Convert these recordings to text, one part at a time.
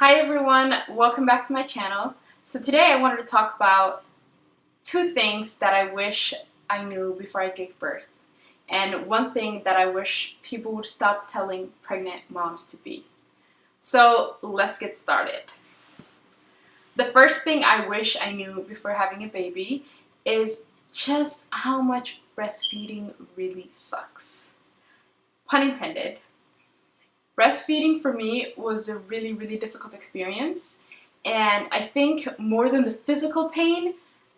Hi everyone, welcome back to my channel. So today I wanted to talk about two things that I wish I knew before I gave birth, and one thing that I wish people would stop telling pregnant moms to be. So let's get started. The first thing I wish I knew before having a baby is just how much breastfeeding really sucks. Pun intended. Breastfeeding for me was a really difficult experience, and I think more than the physical pain,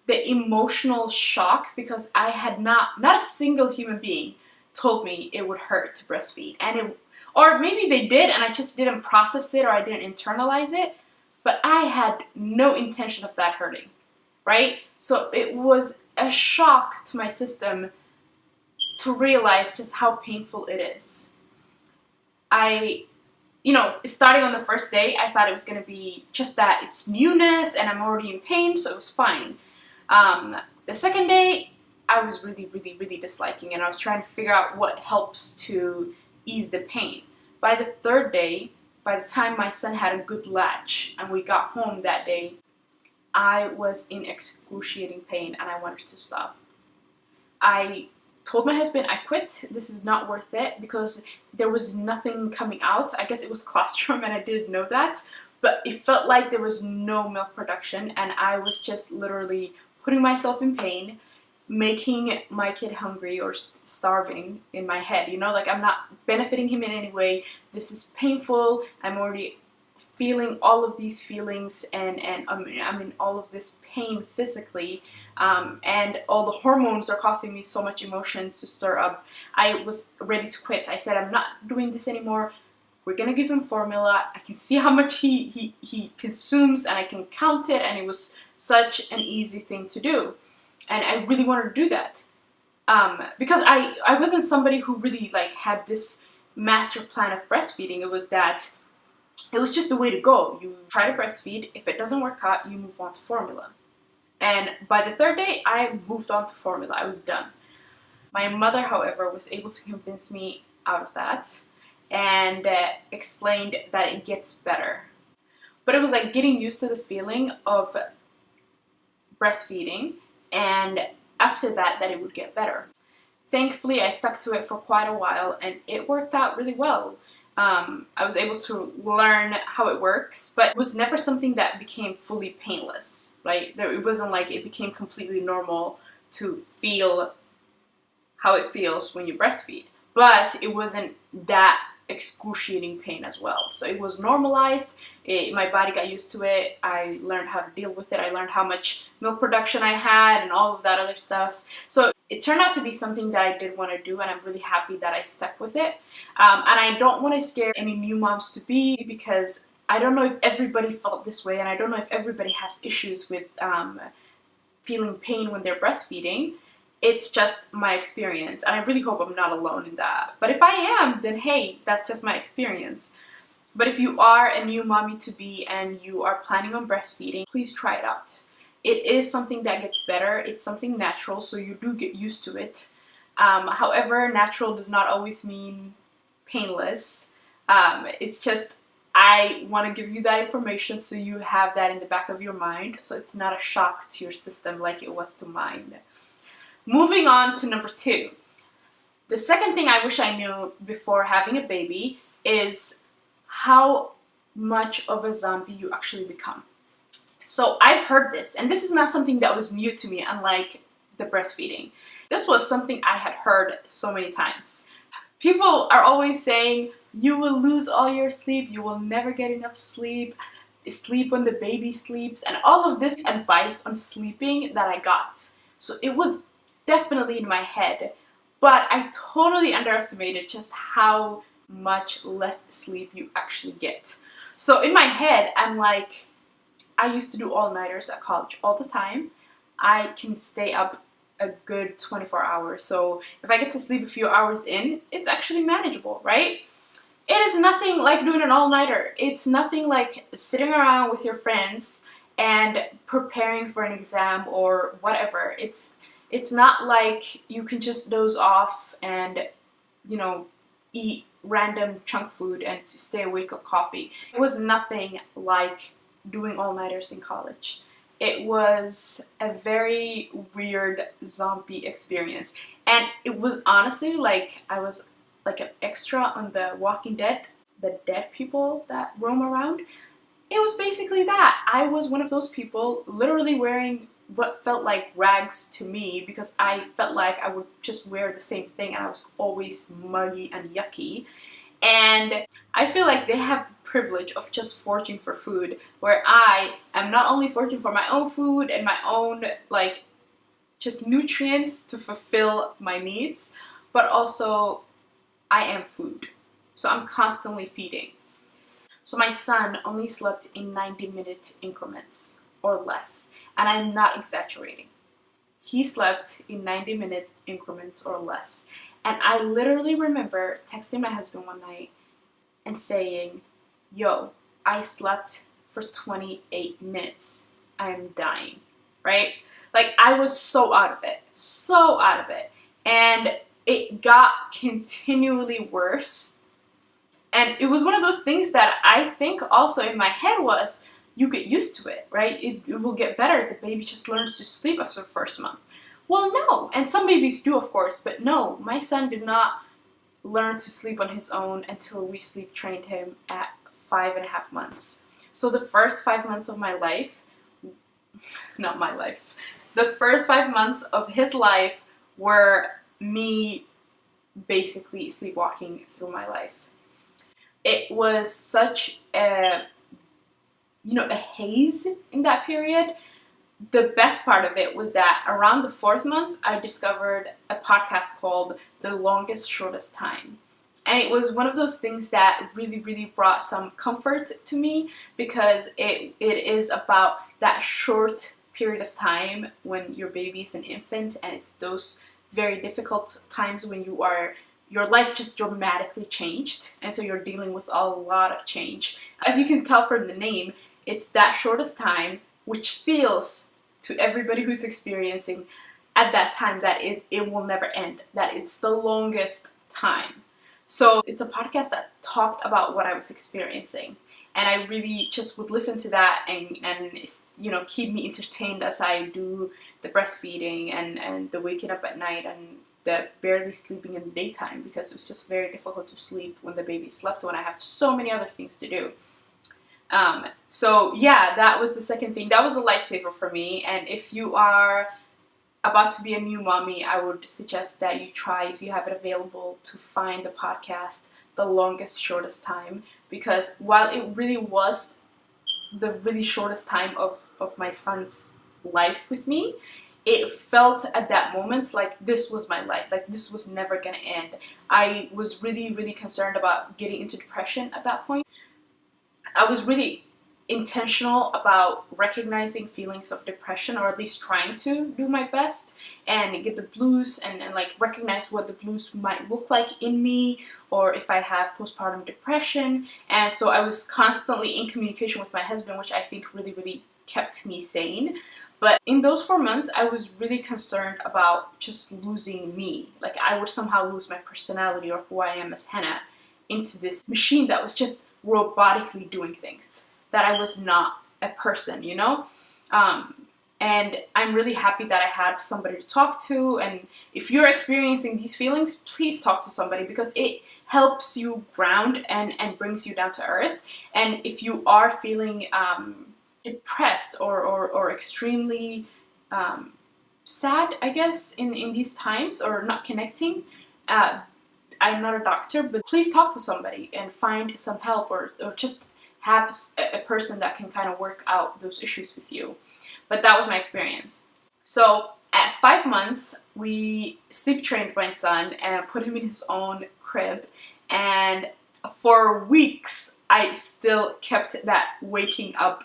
the emotional shock, because I had not a single human being told me it would hurt to breastfeed, or maybe they did and I just didn't process it or I didn't internalize it, but I had no intention of that hurting, right? So it was a shock to my system to realize just how painful it is. Starting on the first day, I thought it was going to be just that it's newness and I'm already in pain, so it was fine. The second day, I was really disliking it, and I was trying to figure out what helps to ease the pain. By the third day, by the time my son had a good latch and we got home that day, I was in excruciating pain and I wanted to stop. I told my husband I quit, this is not worth it, because there was nothing coming out. I guess it was colostrum and I didn't know that, but it felt like there was no milk production and I was just literally putting myself in pain, making my kid hungry or starving in my head. Like, I'm not benefiting him in any way. This is painful. I'm already feeling all of these feelings, and I'm in all of this pain physically, and all the hormones are causing me so much emotions to stir up. I was ready to quit. I said, I'm not doing this anymore. We're gonna give him formula. I can see how much he consumes and I can count it, and it was such an easy thing to do, and I really wanted to do that, because I wasn't somebody who really had this master plan of breastfeeding. It was just the way to go. You try to breastfeed. If it doesn't work out, you move on to formula. And by the third day, I moved on to formula. I was done. My mother, however, was able to convince me out of that and explained that it gets better. But it was like getting used to the feeling of breastfeeding, and after that it would get better. Thankfully, I stuck to it for quite a while and it worked out really well. I was able to learn how it works, but it was never something that became fully painless, right? It wasn't like it became completely normal to feel how it feels when you breastfeed, but it wasn't that excruciating pain as well. So it was normalized. My body got used to it. I learned how to deal with it. I learned how much milk production I had and all of that other stuff. So it turned out to be something that I did want to do, and I'm really happy that I stuck with it. And I don't want to scare any new moms to be, because I don't know if everybody felt this way, and I don't know if everybody has issues with feeling pain when they're breastfeeding. It's just my experience, and I really hope I'm not alone in that. But if I am, then hey, that's just my experience. But if you are a new mommy to be and you are planning on breastfeeding, please try it out. It is something that gets better. It's something natural, so you do get used to it. However, natural does not always mean painless. It's just, I want to give you that information so you have that in the back of your mind, so it's not a shock to your system like it was to mine. Moving on to number 2. The second thing I wish I knew before having a baby is how much of a zombie you actually become. So I've heard this, and this is not something that was new to me, unlike the breastfeeding. This was something I had heard so many times. People are always saying, you will lose all your sleep, you will never get enough sleep, sleep when the baby sleeps, and all of this advice on sleeping that I got. So it was definitely in my head, but I totally underestimated just how much less sleep you actually get. So in my head, I'm like, I used to do all-nighters at college all the time. I can stay up a good 24 hours. So if I get to sleep a few hours in, it's actually manageable, right? It is nothing like doing an all-nighter. It's nothing like sitting around with your friends and preparing for an exam or whatever. It's not like you can just doze off and, eat random junk food and to stay awake with coffee. It was nothing like doing all-nighters in college. It was a very weird zombie experience. And it was honestly like I was like an extra on The Walking Dead, the dead people that roam around. It was basically that. I was one of those people literally wearing what felt like rags to me because I felt like I would just wear the same thing and I was always muggy and yucky. And I feel like they have the privilege of just foraging for food, where I am not only foraging for my own food and my own, like, just nutrients to fulfill my needs, but also I am food. So I'm constantly feeding. So my son only slept in 90-minute increments or less, and I'm not exaggerating. He slept in 90-minute increments or less. And I literally remember texting my husband one night and saying, yo, I slept for 28 minutes. I'm dying, right? Like, I was so out of it, so out of it. And it got continually worse. And it was one of those things that I think also in my head was, you get used to it, right? It will get better. The baby just learns to sleep after the first month. Well, no. And some babies do, of course, but no, my son did not learn to sleep on his own until we sleep trained him at 5.5 months. So the first 5 months of my life, not my life, the first 5 months of his life were me basically sleepwalking through my life. It was such a haze in that period. The best part of it was that around the 4th month, I discovered a podcast called The Longest Shortest Time. And it was one of those things that really, really brought some comfort to me, because it is about that short period of time when your baby's an infant, and it's those very difficult times when your life just dramatically changed, and so you're dealing with a lot of change. As you can tell from the name, it's that shortest time, which feels to everybody who's experiencing at that time that it will never end, that it's the longest time. So it's a podcast that talked about what I was experiencing, and I really just would listen to that and keep me entertained as I do the breastfeeding and the waking up at night and the barely sleeping in the daytime, because it was just very difficult to sleep when the baby slept when I have so many other things to do. So yeah, that was the second thing. That was a lifesaver for me. And if you are about to be a new mommy, I would suggest that you try, if you have it available, to find the podcast The Longest Shortest Time, because while it really was the really shortest time of my son's life with me, it felt at that moment like this was my life, like this was never gonna end. I was really, really concerned about getting into depression at that point. I was really intentional about recognizing feelings of depression, or at least trying to do my best and get the blues and like recognize what the blues might look like in me, or if I have postpartum depression. And so I was constantly in communication with my husband, which I think really, really kept me sane. But in those 4 months, I was really concerned about just losing me. Like, I would somehow lose my personality or who I am as Hanna into this machine that was just robotically doing things, that I was not a person, and I'm really happy that I had somebody to talk to. And if you're experiencing these feelings, please talk to somebody, because it helps you ground and brings you down to earth. And if you are feeling depressed or extremely sad, I guess, in these times, or not connecting, I'm not a doctor, but please talk to somebody and find some help, or just have a person that can kind of work out those issues with you. But that was my experience. So at 5 months, we sleep trained my son and put him in his own crib. And for weeks, I still kept that waking up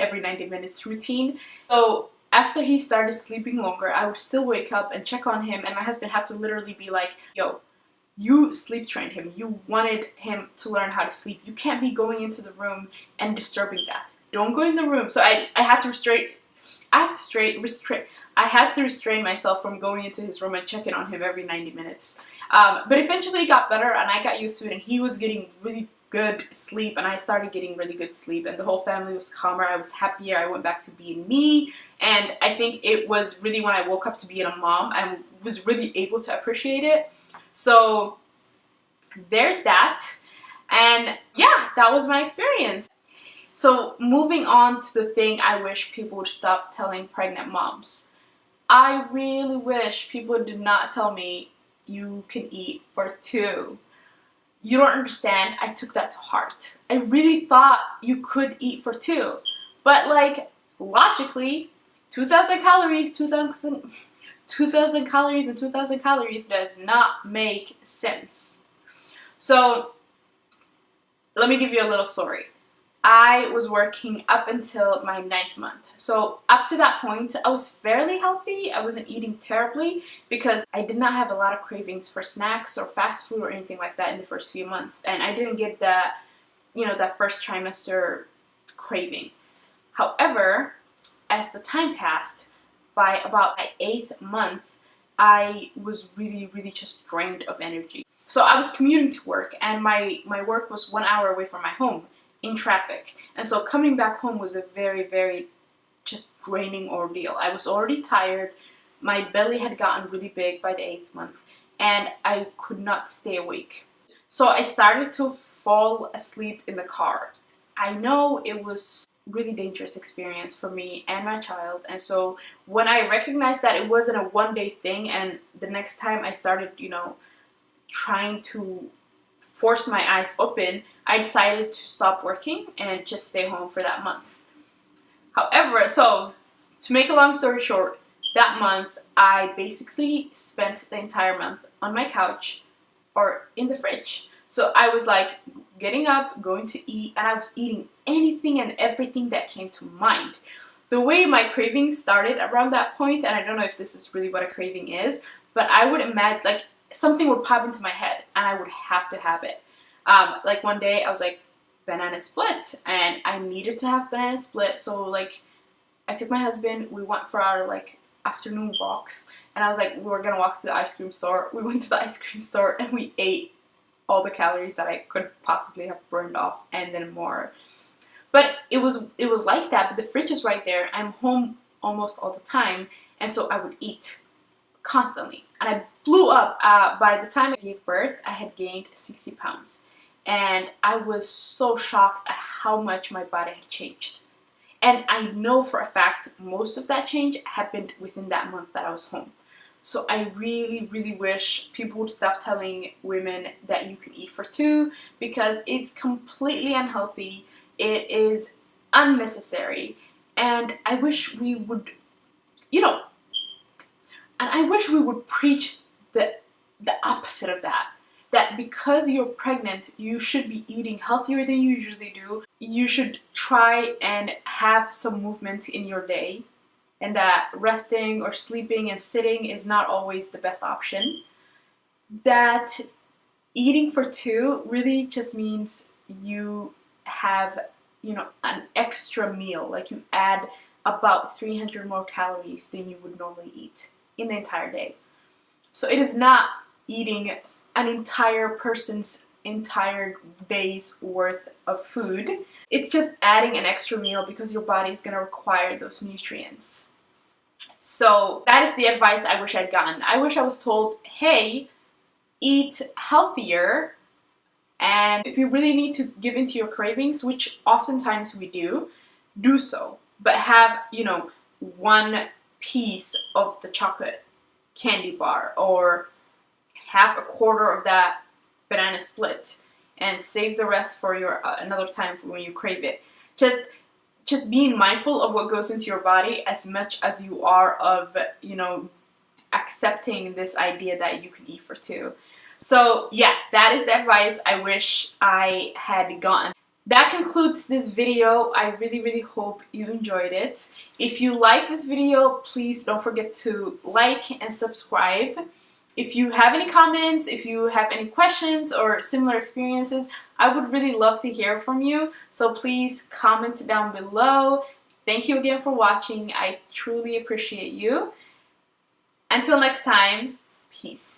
every 90 minutes routine. So after he started sleeping longer, I would still wake up and check on him, and my husband had to literally be like, yo, you sleep trained him. You wanted him to learn how to sleep. You can't be going into the room and disturbing that. Don't go in the room. So I had to I had to restrain myself from going into his room and checking on him every 90 minutes. But eventually it got better and I got used to it, and he was getting really good sleep and I started getting really good sleep, and the whole family was calmer. I was happier. I went back to being me, and I think it was really when I woke up to being a mom and was really able to appreciate it. So there's that, and yeah, that was my experience. So moving on to the thing I wish people would stop telling pregnant moms. I really wish people did not tell me you can eat for 2. You don't understand, I took that to heart. I really thought you could eat for 2. But like, logically, 2,000 calories, 2,000 calories and 2,000 calories does not make sense. So, let me give you a little story. I was working up until my 9th month. So up to that point, I was fairly healthy. I wasn't eating terribly because I did not have a lot of cravings for snacks or fast food or anything like that in the first few months. And I didn't get that, that first trimester craving. However, as the time passed, by about my 8th month, I was really, really just drained of energy. So I was commuting to work, and my work was 1 hour away from my home in traffic. And so coming back home was a very, very just draining ordeal. I was already tired. My belly had gotten really big by the 8th month, and I could not stay awake. So I started to fall asleep in the car. I know it was a really dangerous experience for me and my child, and so when I recognized that it wasn't a one-day thing, and the next time I started, trying to force my eyes open, I decided to stop working and just stay home for that month. However, so to make a long story short, that month I basically spent the entire month on my couch or in the fridge. So I was like getting up, going to eat, and I was eating anything and everything that came to mind. The way my cravings started around that point, and I don't know if this is really what a craving is, but I would imagine like something would pop into my head and I would have to have it. Like one day I was like, banana split, and I needed to have banana split. So like I took my husband, we went for our like afternoon walks, and I was like, we were gonna walk to the ice cream store. We went to the ice cream store and we ate all the calories that I could possibly have burned off and then more. But it was like that, but the fridge is right there. I'm home almost all the time, and so I would eat constantly. And I blew up. By the time I gave birth, I had gained 60 pounds. And I was so shocked at how much my body had changed. And I know for a fact most of that change happened within that month that I was home. So I really, really wish people would stop telling women that you can eat for 2, because it's completely unhealthy. It is unnecessary. And I wish we would, and I wish we would preach the opposite of that. That because you're pregnant, you should be eating healthier than you usually do. You should try and have some movement in your day, and that resting or sleeping and sitting is not always the best option. That eating for 2 really just means you have, an extra meal. Like you add about 300 more calories than you would normally eat in the entire day. So it is not eating an entire person's entire day's worth of food. It's just adding an extra meal because your body is going to require those nutrients. So that is the advice I wish I'd gotten. I wish I was told, hey, eat healthier, and if you really need to give into your cravings, which oftentimes we do so. But have, one piece of the chocolate candy bar, or have a quarter of that banana split, and save the rest for your another time for when you crave it. Just being mindful of what goes into your body as much as you are of, accepting this idea that you can eat for 2. So yeah, that is the advice I wish I had gotten. That concludes this video. I really, really hope you enjoyed it. If you like this video, please don't forget to like and subscribe. If you have any comments, if you have any questions or similar experiences, I would really love to hear from you. So please comment down below. Thank you again for watching. I truly appreciate you. Until next time, peace.